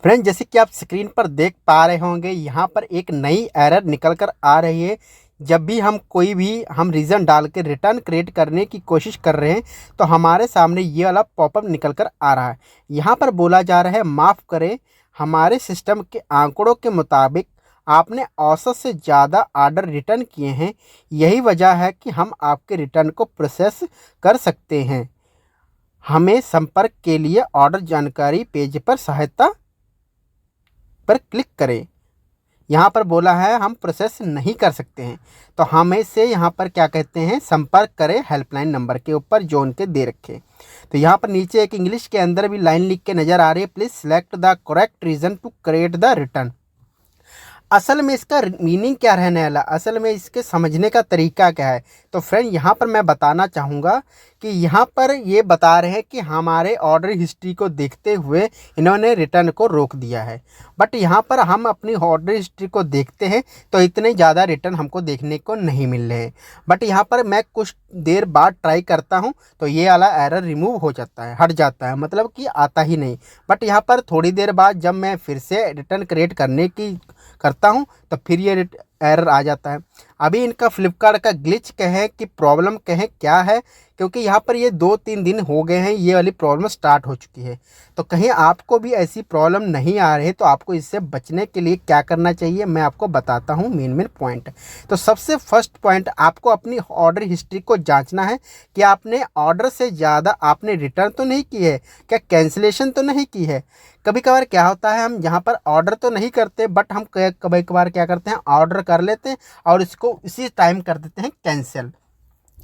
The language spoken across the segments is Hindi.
फ्रेंड, जैसे कि आप स्क्रीन पर देख पा रहे होंगे, यहाँ पर एक नई एरर निकल कर आ रही है। जब भी हम कोई भी रीज़न डाल के रिटर्न क्रिएट करने की कोशिश कर रहे हैं, तो हमारे सामने ये वाला पॉपअप निकल कर आ रहा है। यहाँ पर बोला जा रहा है, माफ़ करें, हमारे सिस्टम के आंकड़ों के मुताबिक आपने औसत से ज़्यादा ऑर्डर रिटर्न किए हैं। यही वजह है कि हम आपके रिटर्न को प्रोसेस कर सकते हैं। हमें संपर्क के लिए ऑर्डर जानकारी पेज पर सहायता पर क्लिक करें। यहाँ पर बोला है हम प्रोसेस नहीं कर सकते हैं, तो हमें से यहाँ पर क्या कहते हैं, संपर्क करें हेल्पलाइन नंबर के ऊपर जो उनके दे रखे। तो यहाँ पर नीचे एक इंग्लिश के अंदर भी लाइन लिख के नज़र आ रही है, please select the correct reason to create the return. असल में इसका मीनिंग क्या रहने वाला, असल में इसके समझने का तरीका क्या है। तो फ्रेंड, यहाँ पर मैं बताना चाहूँगा कि यहाँ पर ये बता रहे हैं कि हमारे ऑर्डर हिस्ट्री को देखते हुए इन्होंने रिटर्न को रोक दिया है। बट यहाँ पर हम अपनी ऑर्डर हिस्ट्री को देखते हैं तो इतने ज़्यादा रिटर्न हमको देखने को नहीं मिल रहे हैं। बट यहाँ पर मैं कुछ देर बाद ट्राई करता हूँ तो ये वाला एरर रिमूव हो जाता है, हट जाता है, मतलब कि आता ही नहीं। बट यहाँ पर थोड़ी देर बाद जब मैं फिर से रिटर्न क्रिएट करने की करता हूँ तो फिर ये एरर आ जाता है। अभी इनका फ्लिपकार्ट का ग्लिच कहें कि प्रॉब्लम कहें क्या है, क्योंकि यहाँ पर ये 2-3 दिन हो गए हैं ये वाली प्रॉब्लम स्टार्ट हो चुकी है। तो कहीं आपको भी ऐसी प्रॉब्लम नहीं आ रही है तो आपको इससे बचने के लिए क्या करना चाहिए, मैं आपको बताता हूँ मेन पॉइंट। तो सबसे फर्स्ट पॉइंट, आपको अपनी ऑर्डर हिस्ट्री को जांचना है कि आपने ऑर्डर से ज़्यादा आपने रिटर्न तो नहीं की है, क्या कैंसिलेशन तो नहीं की है। कभी कभार क्या होता है, हम यहाँ पर ऑर्डर तो नहीं करते बट हम कभी कभार क्या करते हैं, ऑर्डर कर लेते हैं और इसको इसी टाइम कर देते हैं कैंसिल।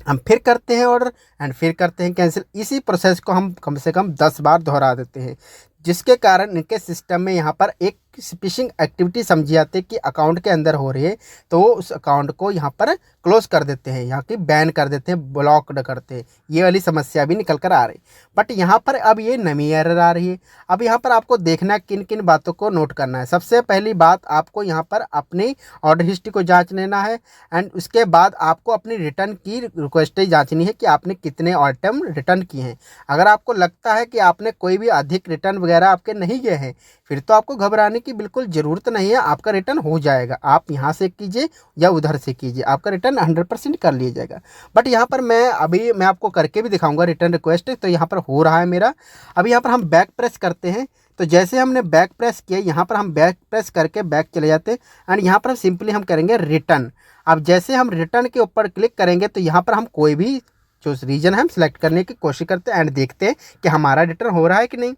हम फिर करते हैं ऑर्डर एंड फिर करते हैं कैंसिल। इसी प्रोसेस को हम कम से कम 10 बार दोहरा देते हैं, जिसके कारण इनके सिस्टम में यहाँ पर एक फिशिंग एक्टिविटी समझी जाती है कि अकाउंट के अंदर हो रही है, तो वो उस अकाउंट को यहाँ पर क्लोज कर देते हैं, यहाँ की बैन कर देते हैं, ब्लॉक करते हैं। ये वाली समस्या भी निकल कर आ रही। बट यहाँ पर अब ये नई एरर आ रही है। अब यहाँ पर आपको देखना है किन किन बातों को नोट करना है। सबसे पहली बात, आपको यहाँ पर अपनी ऑर्डर हिस्ट्री को जांच लेना है एंड उसके बाद आपको अपनी रिटर्न की रिक्वेस्ट जांचनी है कि आपने कितने आइटम रिटर्न किए हैं। अगर आपको लगता है कि आपने कोई भी अधिक रिटर्न वगैरह आपके नहीं गए हैं, फिर तो आपको घबराने की बिल्कुल ज़रूरत नहीं है, आपका रिटर्न हो जाएगा। आप यहाँ से कीजिए या उधर से कीजिए, आपका रिटर्न 100% कर लिया जाएगा। बट यहाँ पर मैं आपको करके भी दिखाऊंगा रिटर्न रिक्वेस्ट। तो यहाँ पर हो रहा है मेरा। अब यहाँ पर हम बैक प्रेस करते हैं, तो जैसे हमने बैक प्रेस किया, यहाँ पर हम बैक प्रेस करके बैक चले जाते हैं एंड यहाँ पर हम सिंपली हम करेंगे रिटर्न। अब जैसे हम रिटर्न के ऊपर क्लिक करेंगे तो यहाँ पर हम कोई भी जो रीजन है हम सेलेक्ट करने की कोशिश करते हैं एंड देखते हैं कि हमारा रिटर्न हो रहा है कि नहीं।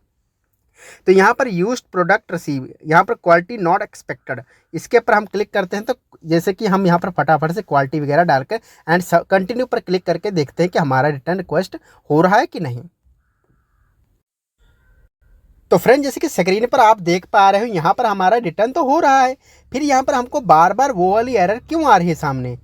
तो यहाँ पर यूज्ड प्रोडक्ट रिसीव, यहाँ पर क्वालिटी नॉट एक्सपेक्टेड, इसके ऊपर हम क्लिक करते हैं। तो जैसे कि हम यहाँ पर फटाफट से क्वालिटी वगैरह डालकर एंड कंटिन्यू पर क्लिक करके देखते हैं कि हमारा रिटर्न रिक्वेस्ट हो रहा है कि नहीं। तो फ्रेंड, जैसे कि स्क्रीन पर आप देख पा रहे हो, यहाँ पर हमारा रिटर्न तो हो रहा है, फिर यहाँ पर हमको बार बार वो वाली एरर क्यों आ रही है सामने।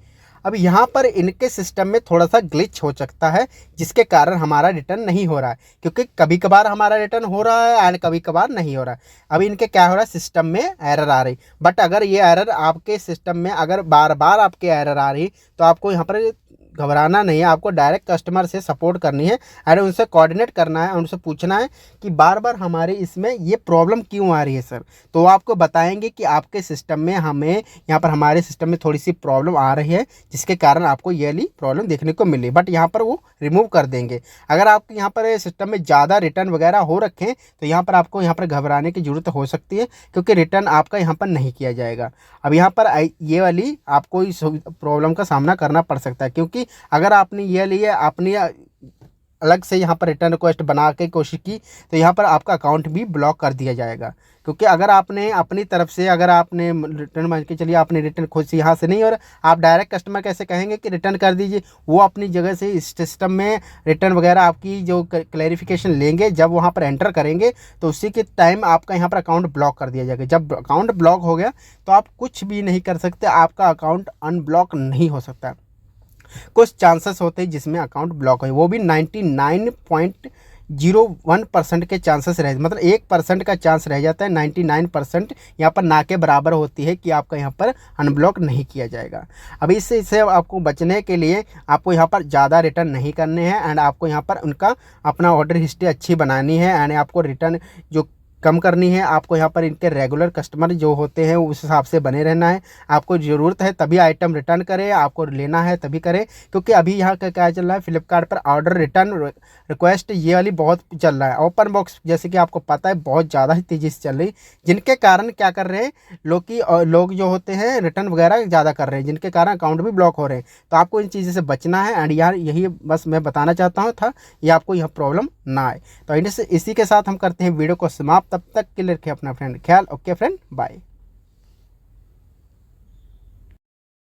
अब यहाँ पर इनके सिस्टम में थोड़ा सा ग्लिच हो सकता है, जिसके कारण हमारा रिटर्न नहीं हो रहा है, क्योंकि कभी कभार हमारा रिटर्न हो रहा है एंड कभी कभार नहीं हो रहा है। अभी इनके क्या हो रहा है, सिस्टम में एरर आ रही। बट अगर ये एरर आपके सिस्टम में अगर बार बार आपके एरर आ रही तो आपको यहाँ पर घबराना नहीं है, आपको डायरेक्ट कस्टमर से सपोर्ट करनी है एंड उनसे कोऑर्डिनेट करना है, उनसे पूछना है कि बार बार हमारे इसमें ये प्रॉब्लम क्यों आ रही है सर। तो वो आपको बताएंगे कि आपके सिस्टम में हमें यहाँ पर हमारे सिस्टम में थोड़ी सी प्रॉब्लम आ रही है, जिसके कारण आपको ये वाली प्रॉब्लम देखने को मिली। बट यहाँ पर वो रिमूव कर देंगे। अगर आपके यहाँ पर सिस्टम में ज़्यादा रिटर्न वगैरह हो रखे हैं तो यहाँ पर आपको यहाँ पर घबराने की ज़रूरत हो सकती है, क्योंकि रिटर्न आपका यहाँ पर नहीं किया जाएगा। अब यहाँ पर ये वाली आपको इस प्रॉब्लम का सामना करना पड़ सकता है, क्योंकि अगर आपने ये लिए अपनी अलग से यहाँ पर रिटर्न रिक्वेस्ट बना के कोशिश की तो यहाँ पर आपका अकाउंट भी ब्लॉक कर दिया जाएगा। क्योंकि अगर आपने अपनी तरफ से अगर आपने रिटर्न मान के चलिए आपने रिटर्न खुद से यहाँ से नहीं, और आप डायरेक्ट कस्टमर कैसे कहेंगे कि रिटर्न कर दीजिए। वो अपनी जगह से इस सिस्टम में रिटर्न वगैरह आपकी जो क्लैरिफिकेशन लेंगे, जब वहाँ पर एंटर करेंगे तो उसी के टाइम आपका यहाँ पर अकाउंट ब्लॉक कर दिया जाएगा। जब अकाउंट ब्लॉक हो गया तो आप कुछ भी नहीं कर सकते, आपका अकाउंट अनब्लॉक नहीं हो सकता। कुछ चांसेस होते हैं जिसमें अकाउंट ब्लॉक हो, वो भी 99.01% के चांसेस रह, मतलब 1% का चांस रह जाता है। 99% यहाँ पर ना के बराबर होती है कि आपका यहाँ पर अनब्लॉक नहीं किया जाएगा। अभी इससे आपको बचने के लिए आपको यहाँ पर ज़्यादा रिटर्न नहीं करने हैं एंड आपको यहाँ पर उनका अपना ऑर्डर हिस्ट्री अच्छी बनानी है एंड आपको रिटर्न जो कम करनी है, आपको यहाँ पर इनके रेगुलर कस्टमर जो होते हैं उस हिसाब से बने रहना है। आपको ज़रूरत है तभी आइटम रिटर्न करें, आपको लेना है तभी करें, क्योंकि अभी यहाँ का क्या चल रहा है, फ्लिपकार्ट पर ऑर्डर रिटर्न रिक्वेस्ट ये वाली बहुत चल रहा है। ओपन बॉक्स जैसे कि आपको पता है बहुत ज़्यादा ही तेज़ी से चल रही, जिनके कारण क्या कर रहे हैं लोग जो होते हैं रिटर्न वगैरह ज़्यादा कर रहे हैं, जिनके कारण अकाउंट भी ब्लॉक हो रहे हैं। तो आपको इन चीज़ों से बचना है। एंड यार यही बस मैं बताना चाहता हूँ था, ये आपको यह प्रॉब्लम ना आए। तो इसी के साथ हम करते हैं वीडियो को समाप्त। तब तक के लिए रखें अपना फ्रेंड ख्याल। Okay friend, bye.